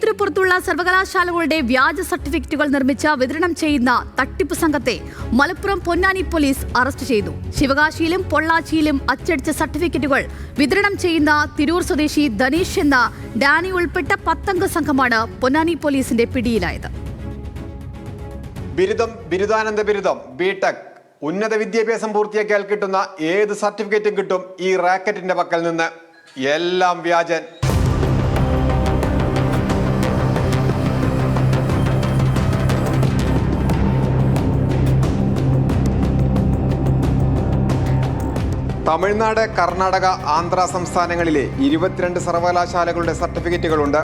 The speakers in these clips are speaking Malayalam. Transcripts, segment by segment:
ഇന്ത്യക്ക് പുറത്തുള്ള സർവകലാശാലകളുടെ വ്യാജ സർട്ടിഫിക്കറ്റുകൾ നിർമ്മിച്ച് വിതരണം ചെയ്യുന്ന തട്ടിപ്പ് സംഘത്തെ മലപ്പുറം പൊന്നാനി പോലീസ് അറസ്റ്റ് ചെയ്തു. ശിവകാശിയിലും പൊള്ളാച്ചിയിലും അച്ചടിച്ച സർട്ടിഫിക്കറ്റുകൾ വിതരണം ചെയ്യുന്ന തിരൂർ സ്വദേശി ധനീഷ് എന്ന ഡാനി ഉൾപ്പെട്ട 10 അംഗ സംഘമാണ് പൊന്നാനി പോലീസിന്റെ പിടിയിലായത്. ബിരുദം, ബിരുദാനന്ത ബിരുദം, ബിടെക്, ഉന്നത വിദ്യാഭ്യാസം പൂർത്തിയാക്കിയാൽ കിട്ടുന്ന ഏത് സർട്ടിഫിക്കറ്റും കിട്ടും ഈ റാക്കറ്റിന്റെ പക്കൽ നിന്ന്. എല്ലാം വ്യാജൻ. തമിഴ്നാട്, കർണാടക, ആന്ധ്ര സംസ്ഥാനങ്ങളിലെ 22 സർവകലാശാലകളുടെ സർട്ടിഫിക്കറ്റുകളുണ്ട്.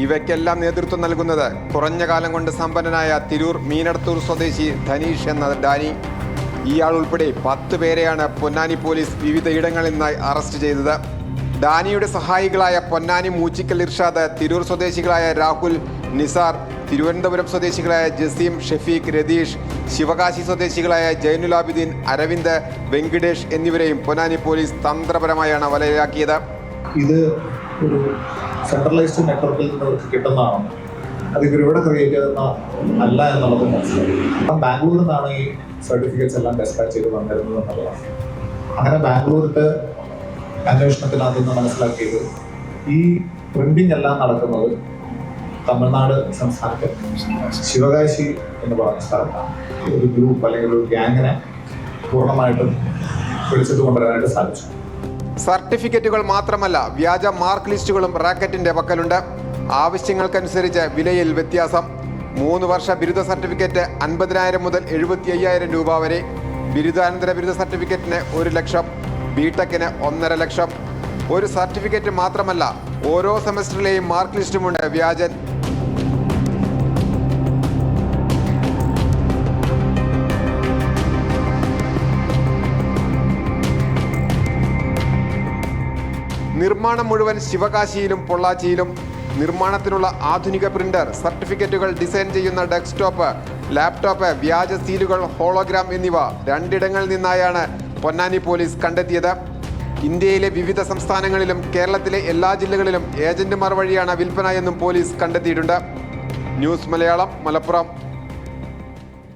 ഇവയ്ക്കെല്ലാം നേതൃത്വം നൽകുന്നത് കുറഞ്ഞ കാലം കൊണ്ട് സമ്പന്നനായ തിരൂർ മീനടത്തൂർ സ്വദേശി ധനീഷ് എന്ന ഡാനി. ഇയാൾ ഉൾപ്പെടെ 10 പേരെയാണ് പൊന്നാനി പോലീസ് വിവിധ ഇടങ്ങളിൽ നിന്നായി അറസ്റ്റ് ചെയ്തത്. ഡാനിയുടെ സഹായികളായ പൊന്നാനി മൂച്ചിക്കൽ ഇർഷാദ്, തിരൂർ സ്വദേശികളായ രാഹുൽ, നിസാർ, തിരുവനന്തപുരം സ്വദേശികളായ ജസീം, ഷെഫീഖ്, രതീഷ്, ശിവകാശി സ്വദേശികളായ ജൈനുലാബിദ്ദീൻ, അരവിന്ദ്, വെങ്കിടേഷ് എന്നിവരെയും പൊന്നാനി പോലീസ് തന്ത്രപരമായാണ് വലയിലാക്കിയത്. ഇത് ഒരു സെൻട്രലൈസ്ഡ് നെറ്റ്വർക്കിൽ നിന്ന് കിട്ടുന്നതാണ്. അത് ഇവിടെ ക്രിയേറ്റ് ചെയ്യുന്ന അല്ല എന്നുള്ളത് മനസ്സിലായി. ബാംഗ്ലൂരിൽ നിന്നാണ് ഈ സർട്ടിഫിക്കറ്റ്സ് എല്ലാം ഡെസ്പാച്ച് ചെയ്ത് വന്നിരുന്നത് എന്നുള്ളതാണ്. അങ്ങനെ ബാംഗ്ലൂരിലത്തെ അന്വേഷണത്തിനകത്ത് നിന്ന് മനസ്സിലാക്കിയത് ഈ പ്രിന്റിംഗ് എല്ലാം നടക്കുന്നത് തമിഴ്നാട് സംസ്ഥാനത്തെ ശിവകാശി എന്ന് പറയുന്ന സ്ഥലത്താണ്. ഒരു ഗ്രൂപ്പ് അല്ലെങ്കിൽ ഒരു ഗ്യാങ്ങിനെ പൂർണ്ണമായിട്ടും പിടിച്ചിട്ട് കൊണ്ടുവരാനായിട്ട് സാധിച്ചു. സർട്ടിഫിക്കറ്റുകൾ മാത്രമല്ല, വ്യാജ മാർക്ക് ലിസ്റ്റുകളും റാക്കറ്റിന്റെ പക്കലുണ്ട്. ആവശ്യങ്ങൾക്കനുസരിച്ച് വിലയിൽ വ്യത്യാസം. 3 വർഷ ബിരുദ സർട്ടിഫിക്കറ്റ് 50,000 മുതൽ 75,000 രൂപ വരെ. ബിരുദാനന്തര ബിരുദ സർട്ടിഫിക്കറ്റിന് 1 ലക്ഷം, ബിടെക്കിന് 1.5 ലക്ഷം. ഒരു സർട്ടിഫിക്കറ്റ് മാത്രമല്ല, ഓരോ സെമസ്റ്ററിലെയും മാർക്ക് ലിസ്റ്റുമുണ്ട് വ്യാജൻ. നിർമ്മാണം മുഴുവൻ ശിവകാശിയിലും പൊള്ളാച്ചിയിലും. നിർമ്മാണത്തിനുള്ള ആധുനിക പ്രിന്റർ, സർട്ടിഫിക്കറ്റുകൾ ഡിസൈൻ ചെയ്യുന്ന ഡെസ്ക്ടോപ്പ്, ലാപ്ടോപ്പ്, വ്യാജ സീലുകൾ, ഹോളോഗ്രാം എന്നിവ 2 ഇടങ്ങളിൽ നിന്നായാണ് പൊന്നാനി പോലീസ് കണ്ടെത്തിയത്. ഇന്ത്യയിലെ വിവിധ സംസ്ഥാനങ്ങളിലും കേരളത്തിലെ എല്ലാ ജില്ലകളിലും ഏജന്റുമാർ വഴിയാണ് വിൽപ്പന എന്നും പോലീസ് കണ്ടെത്തിയിട്ടുണ്ട്. ന്യൂസ് മലയാളം, മലപ്പുറം.